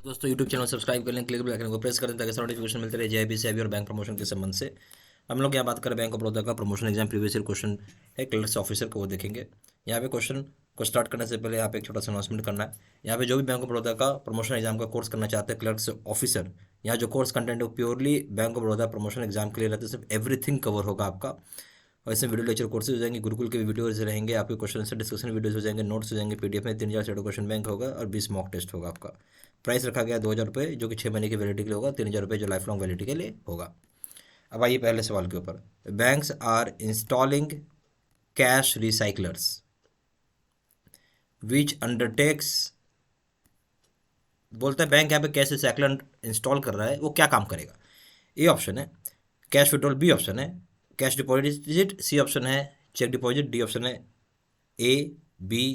दोस्तों YouTube channel subscribe कर लें, क्लिक बेल आइकन को प्रेस करें ताकि नोटिफिकेशन मिलते रहे जेआईबी से और बैंक प्रमोशन के संबंध से। हम लोग यहाँ बात करें बैंक ऑफ बड़ौदा का promotion exam previous year question है क्लर्क्स ऑफिसर को, वो देखेंगे। यहाँ पे क्वेश्चन को स्टार्ट करने से पहले यहाँ पे एक छोटा सा अनाउंसमेंट करना है। यहाँ पे जो भी बैंक ऑफ बड़ौदा का प्रमोशन एग्जाम का कोर्स करना चाहते हैं क्लर्क्स ऑफिसर, यहाँ जो कोर्स कंटेंट है वो purely bank of Baroda promotion exam के लिए रहता है। सिर्फ एवरीथिंग कवर होगा आपका, और इसमें वीडियो लेक्चर कोर्सेज हो जाएंगे, गुरुकुल के भी वीडियोज रहेंगे, आपके क्वेश्चन से डिस्कशन वीडियोज हो जाएंगे, नोट्स हो जाएंगे पीडीएफ में। 3,000 सेट क्वेश्चन बैंक होगा और 20 मॉक टेस्ट होगा आपका। प्राइस रखा गया 2,000 रुपये, जो कि 6 महीने की वैलिडिटी के लिए होगा, 3,000 रुपये जो लाइफ लॉन्ग वैलिडिटी के लिए होगा। अब आइए पहले सवाल के ऊपर। Banks are installing cash recyclers which undertakes, बोलता है बैंक यहाँ पे कैश रिसाइकलर इंस्टॉल कर रहा है, वो क्या काम करेगा। ए ऑप्शन है कैश विड्रॉल, बी ऑप्शन है कैश डिपॉजिट, सी ऑप्शन है चेक डिपॉजिट, डी ऑप्शन है A B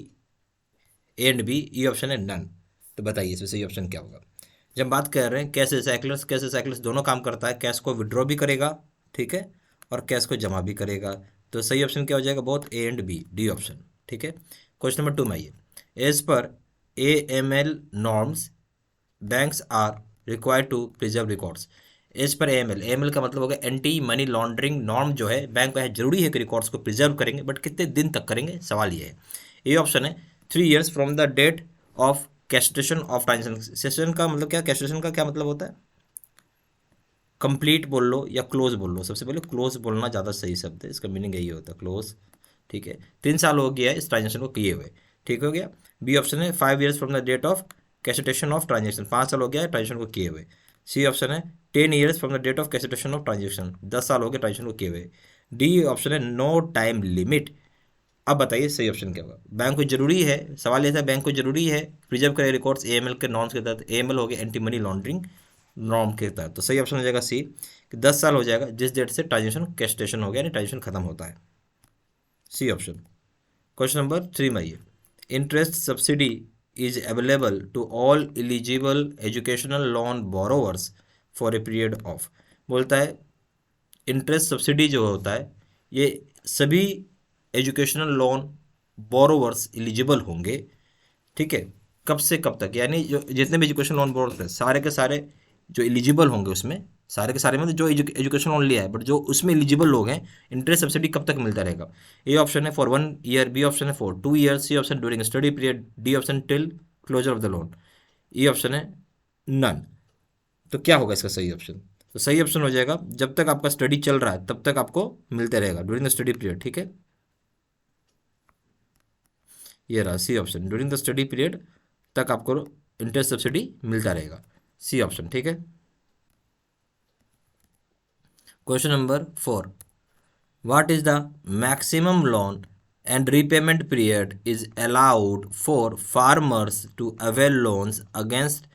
and B, E option है नन। तो बताइए इसमें सही ऑप्शन क्या होगा। जब बात कर रहे हैं कैश रिसाइकलर्स दोनों काम करता है, कैश को विड्रॉ भी करेगा, ठीक है, और कैश को जमा भी करेगा। तो सही ऑप्शन क्या हो जाएगा, both A and B, D option, ठीक है। क्वेश्चन नंबर 2 में आइए। As per AML norms banks are required to preserve records. As per AML का मतलब होगा एंटी मनी लॉन्ड्रिंग नॉर्म जो है, बैंक का है जरूरी है कि रिकॉर्ड्स को प्रिजर्व करेंगे, बट कितने दिन तक करेंगे, सवाल ये है। ए ऑप्शन है 3 years from the date of कैस्टेशन ऑफ ट्रांजेक्शन। सेशन का मतलब क्या, कैस्टेशन का क्या मतलब होता है, कंप्लीट बोल लो या क्लोज बोल लो। सबसे पहले क्लोज बोलना ज़्यादा सही शब्द है, इसका मीनिंग यही होता है क्लोज, ठीक है। 3 साल हो गया है इस ट्रांजेक्शन को किए हुए, ठीक हो गया। बी ऑप्शन है 5 years from the date of कैस्टेशन ऑफ ट्रांजेक्शन, 5 साल हो गया है ट्रांजेक्शन को किए हुए। सी ऑप्शन है 10 years from the date of कैस्टेशन ऑफ ट्रांजेक्शन, 10 साल हो गए ट्रांजेक्शन को किए हुए। डी ऑप्शन है नो टाइम लिमिट। अब बताइए सही ऑप्शन क्या होगा। बैंक को जरूरी है, सवाल ये था बैंक को जरूरी है प्रिजर्व करे रिकॉर्ड्स AML के नॉर्म्स के तहत। AML हो गया एंटी मनी लॉन्ड्रिंग नॉर्म के तहत। तो सही ऑप्शन हो जाएगा सी, कि 10 साल हो जाएगा जिस डेट से ट्रांजेक्शन कैस्टेशन हो गया, यानी ट्रांजेक्शन खत्म होता है, सी ऑप्शन। क्वेश्चन नंबर 3 में आइए। Interest subsidy is available to all eligible educational loan borrowers for a period of. बोलता है इंटरेस्ट सब्सिडी जो होता है ये सभी एजुकेशनल लोन बोरोवर्स एलिजिबल होंगे, ठीक है। कब से कब तक, यानी जो जितने भी एजुकेशन लोन बोरोवर्स हैं सारे के सारे जो एलिजिबल होंगे उसमें, सारे के सारे मतलब जो एजुकेशन लोन लिया है बट जो उसमें एलिजिबल लोग हैं, इंटरेस्ट सब्सिडी कब तक मिलता रहेगा। ए ऑप्शन है फॉर 1 year, बी ऑप्शन है for 2 years, C option during study period, D option till closure of the loan, E option है नन। तो क्या होगा इसका सही ऑप्शन। तो सही ऑप्शन हो जाएगा जब तक आपका स्टडी चल रहा है तब तक आपको मिलते रहेगा, ड्यूरिंग द स्टडी पीरियड, ठीक है। ये रहा C option, during the study period तक आपको इंटरेस्ट सब्सिडी मिलता रहेगा, सी ऑप्शन, ठीक है। Question number 4। What is the maximum loan and repayment period is allowed for farmers to avail loans against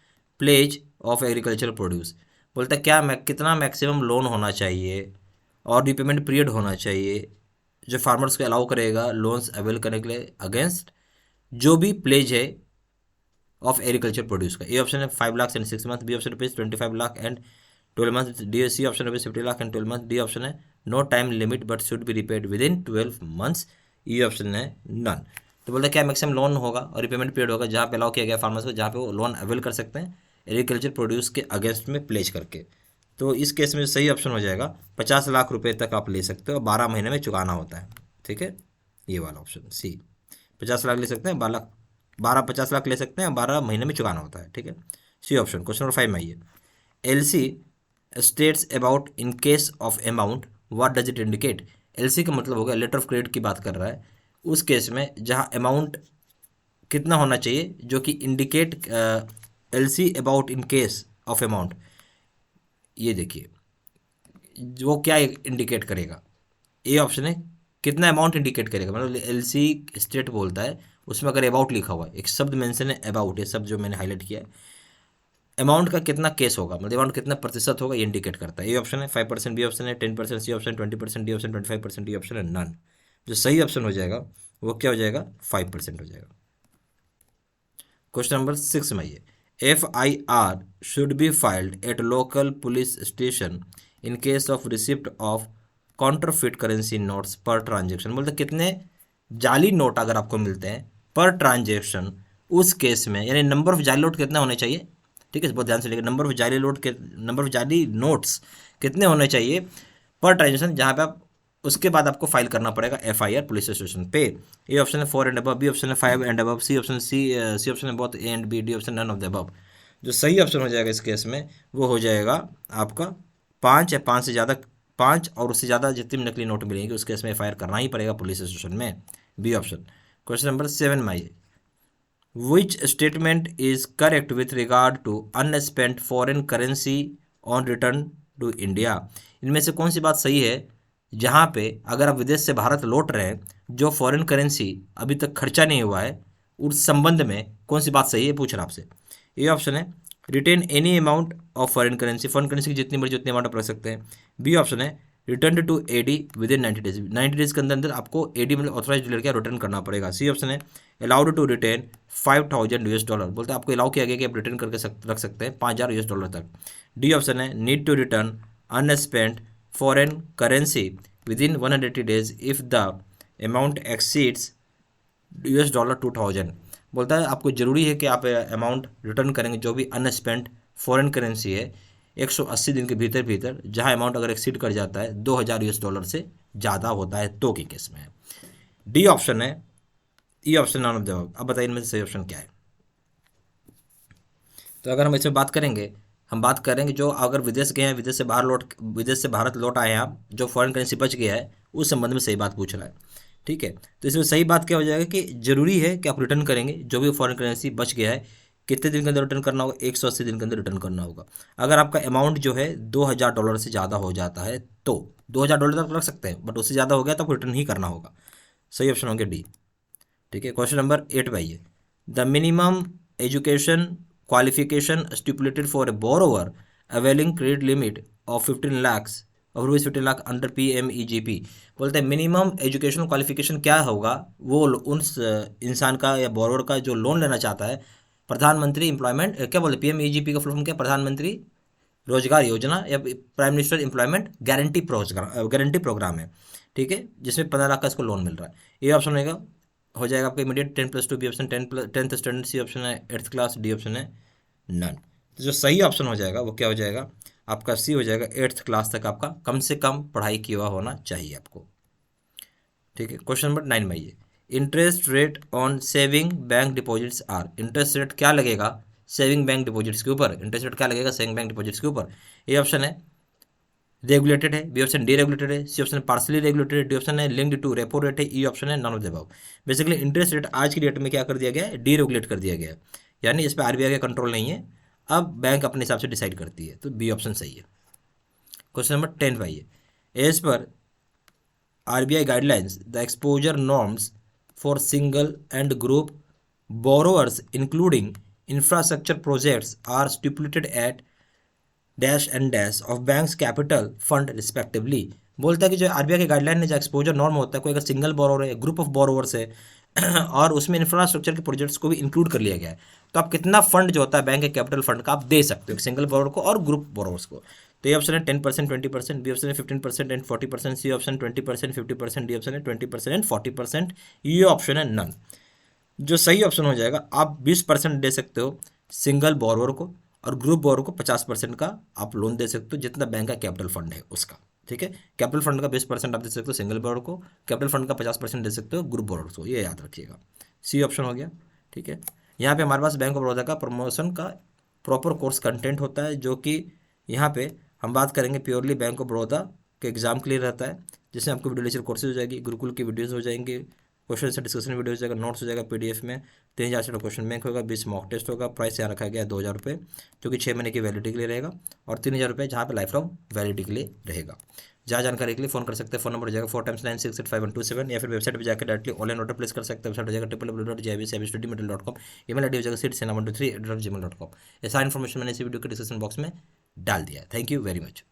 pledge of agriculture produce. बोलता है क्या कितना मैक्सिमम लोन होना चाहिए और रीपेमेंट पीरियड होना चाहिए जो फार्मर्स को अलाउ करेगा लोन्स अवेल करने के लिए अगेंस्ट जो भी प्लेज है ऑफ एग्रीकल्चर प्रोड्यूस का। ए ऑप्शन है 5 lakh and 6 month, B option rupees 25 lakh and 12 month, D C option rupees 50 lakh and 12 month, D option है no time limit but should be repaid within 12 months, E option है none. तो बोलते हैं क्या maximum loan होगा और repayment period होगा जहाँ पे अलाउ किया गया फार्मर्स को, जहाँ पे वो लोन अवेल कर सकते हैं एग्रीकल्चर प्रोड्यूस के अगेंस्ट में प्लेज करके। तो इस केस में सही ऑप्शन हो जाएगा 50 लाख रुपये तक आप ले सकते हो, 12 महीने में चुकाना होता है, ठीक है। ये वाला ऑप्शन सी, 50 लाख ले सकते हैं, 50 लाख ले सकते हैं, 12 महीने में चुकाना होता है, ठीक है, सी ऑप्शन। क्वेश्चन नंबर 5 में आइए। LC states about in case of amount, what does it indicate. LC का मतलब होगा लेटर ऑफ क्रेडिट की बात कर रहा है, उस केस में जहाँ अमाउंट कितना होना चाहिए जो कि indicate LC about in case of amount, ये देखिए वो क्या इंडिकेट करेगा। ए ऑप्शन है कितना अमाउंट इंडिकेट करेगा, मतलब LC स्टेट बोलता है उसमें अगर अबाउट लिखा हुआ है, एक शब्द मेंशन है अबाउट, ये शब्द जो मैंने हाईलाइट किया है, अमाउंट का कितना केस होगा मतलब अमाउंट कितना प्रतिशत होगा ये इंडिकेट करता है। ए ऑप्शन है 5%, बी ऑप्शन है 10%, C option 20%, D option 25%, D option है नन। जो सही ऑप्शन हो जाएगा वो क्या हो जाएगा, 5% हो जाएगा। क्वेश्चन नंबर 6 में आइए। FIR should be filed at local police station in case of receipt of counterfeit currency notes per transaction. बोलते कितने जाली नोट अगर आपको मिलते हैं पर ट्रांजेक्शन, उस केस में यानी नंबर ऑफ जाली नोट कितना होने चाहिए, ठीक है, बहुत ध्यान से लेकर नंबर ऑफ जाली नोट्स कितने होने चाहिए पर ट्रांजेक्शन, जहाँ पे आप उसके बाद आपको फाइल करना पड़ेगा FIR पुलिस स्टेशन पे। ए ऑप्शन है 4 एंड अबव, बी ऑप्शन है 5 एंड अबव, सी ऑप्शन है both A and B, D option none of the above. जो सही ऑप्शन हो जाएगा इस केस में वो हो जाएगा आपका 5 या 5 से ज़्यादा, 5 और उससे ज़्यादा जितनी भी नकली नोट मिलेंगे उस केस में FIR करना ही पड़ेगा पुलिस स्टेशन में, B option. Question number 7 my, which statement is correct with regard to unspent foreign currency on return to India. इनमें से कौन सी बात सही है जहाँ पे अगर आप विदेश से भारत लौट रहे हैं जो फॉरेन करेंसी अभी तक खर्चा नहीं हुआ है, उस संबंध में कौन सी बात सही है पूछ रहा आपसे। ये ऑप्शन है retain any amount of foreign currency की जितनी मर्जी उतनी अमाउंट आप रख सकते हैं। बी ऑप्शन है return to AD within 90 डेज, 90 डेज के अंदर अंदर आपको AD मतलब ऑथराइज डीलर का रिटर्न करना पड़ेगा। सी ऑप्शन है अलाउड टू रिटेन $5,000, बोलते हैं आपको अलाउ किया गया कि आप रिटर्न करके रख सकते हैं $5,000 तक। डी ऑप्शन है need to return unspent foreign currency within 180 days if the amount exceeds $2,000, बोलता है आपको ज़रूरी है कि आप अमाउंट रिटर्न करेंगे जो भी अनस्पेंट फॉरेन करेंसी है 180 दिन के भीतर भीतर, जहां अमाउंट अगर एक्सीड कर जाता है $2,000 से ज़्यादा होता है तो के केस में है। डी ऑप्शन है, E option none of the above. अब बताइए इनमें से सही ऑप्शन क्या है। तो अगर हम इसमें बात करेंगे, हम बात करेंगे जो अगर विदेश गए हैं, विदेश से भारत लौट आए हैं आप, जो फॉरेन करेंसी बच गया है उस संबंध में सही बात पूछ रहा है। ठीक है, तो इसमें सही बात क्या हो जाएगा कि जरूरी है कि आप रिटर्न करेंगे जो भी फॉरेन करेंसी बच गया है। कितने दिन के अंदर रिटर्न करना होगा, 180 दिन के अंदर रिटर्न करना होगा। अगर आपका अमाउंट जो है $2,000 से ज़्यादा हो जाता है तो $2,000 तक रख सकते हैं, बट उससे ज़्यादा हो गया तो आपको रिटर्न ही करना होगा। सही ऑप्शन हो गया डी। ठीक है, क्वेश्चन नंबर 8 पे आइए। The minimum education qualification stipulated for a borrower availing credit limit of 15 lakh under PMEGP, बोलते हैं मिनिमम एजुकेशन क्वालिफिकेशन क्या होगा वो उस इंसान का या बोरोवर का जो लोन लेना चाहता है। प्रधानमंत्री एम्प्लॉयमेंट क्या बोलते हैं, PMEGP का फुल फॉर्म क्या, प्रधानमंत्री रोजगार योजना या prime minister employment guarantee programme है। ठीक है, जिसमें 15 लाख का इसको लोन मिल रहा है। ये ऑप्शन हो जाएगा आपका immediate 10+2, B option 10th standard, C option है 8th क्लास, डी ऑप्शन है नन। तो जो सही ऑप्शन हो जाएगा वो क्या हो जाएगा आपका, सी हो जाएगा 8th क्लास तक आपका कम से कम पढ़ाई किया हुआ होना चाहिए आपको। ठीक है, क्वेश्चन नंबर 9 में आइए। Interest rate on saving bank deposits are, interest rate क्या लगेगा सेविंग बैंक डिपॉजिट्स के ऊपर, इंटरेस्ट रेट क्या लगेगा सेविंग बैंक डिपॉजिट्स के ऊपर। ए ऑप्शन है रेगुलेटेड है, बी ऑप्शन डीरेगुलेटेड है, सी ऑप्शन पार्सली रेगुलेटेड है, डी ऑप्शन है लिंक्ड टू रेपो रेट है, ई ऑप्शन है none of the above. Basically interest rate आज की डेट में क्या कर दिया गया है, डीरेगुलेट कर दिया गया है, यानी इस पर RBI का कंट्रोल नहीं है, अब बैंक अपने हिसाब से डिसाइड करती है, तो बी ऑप्शन सही है। क्वेश्चन नंबर 10 भाई, as per RBI guidelines, the exposure norms for single and group borrowers including infrastructure projects are stipulated at dash and dash of bank's capital fund respectively। बोलता है कि जो RBI के guideline में जो एक्सपोजर नॉर्म होता है, कोई अगर सिंगल बोरोवर है, ग्रुप ऑफ बोरोवर्स है और उसमें इंफ्रास्ट्रक्चर के प्रोजेक्ट्स को भी इंक्लूड कर लिया गया है, तो आप कितना फंड जो होता है बैंक के कैपिटल फंड का आप दे सकते हो सिंगल बोरोवर को और ग्रुप बोरोवर्स को। तो ये ऑप्शन है 10%, 20%, बी ऑप्शन है 15% and 40%, C option 20%, 50%, D option है 20% एंड 40%, ये ऑप्शन है नन। जो सही ऑप्शन हो जाएगा आप 20% दे सकते हो सिंगल बोरोवर को और ग्रुप बोरोवर को 50% का आप लोन दे सकते हो जितना बैंक का कैपिटल फंड है उसका। ठीक है, कैपिटल फंड का 20% आप दे सकते हो सिंगल बोरोवर को, कैपिटल फंड का 50% दे सकते हो ग्रुप बोरोवर को, ये याद रखिएगा। सी ऑप्शन हो गया। ठीक है, यहाँ पे हमारे पास बैंक ऑफ बड़ौदा का प्रमोशन का प्रॉपर कोर्स कंटेंट होता है, जो कि यहाँ पे हम बात करेंगे प्योरली बैंक ऑफ बड़ौदा के एग्जाम के लिए रहता है, जिसमें आपको वीडियो लेक्चर कोर्सेज हो जाएगी, गुरुकुल की वीडियोस हो जाएंगे, क्वेश्चन से डिस्कशन वीडियो हो जाएगा, नोट्स हो जाएगा PDF में, 3000 से क्वेश्चन बैंक होगा, 20 मॉक टेस्ट होगा। प्राइस यहाँ रखा गया है 2000 रुपये, जो कि 6 महीने की वैलिडिटी के लिए रहेगा, और 3000 रुपये जहाँ पे लाइफ लॉन्ग वैलिडिटी के लिए रहेगा। जहाँ जानकारी के लिए फोन कर सकते हैं, फोन नंबर हो जाएगा 4 times 9685127, या फिर वेबसाइट पर जाकर डायरेक्टली ऑनलाइन ऑर्डर प्लेस कर सकते हैं। वेबसाइट हो जाएगा www.jibcstudymaterial.com, email ID हो जाएगा seedsinama123@gmail.com। ये सारी इन्फॉर्मेशन मैंने इसी वीडियो के डिस्क्रिप्शन बॉक्स में डाल दिया है। Thank you very much.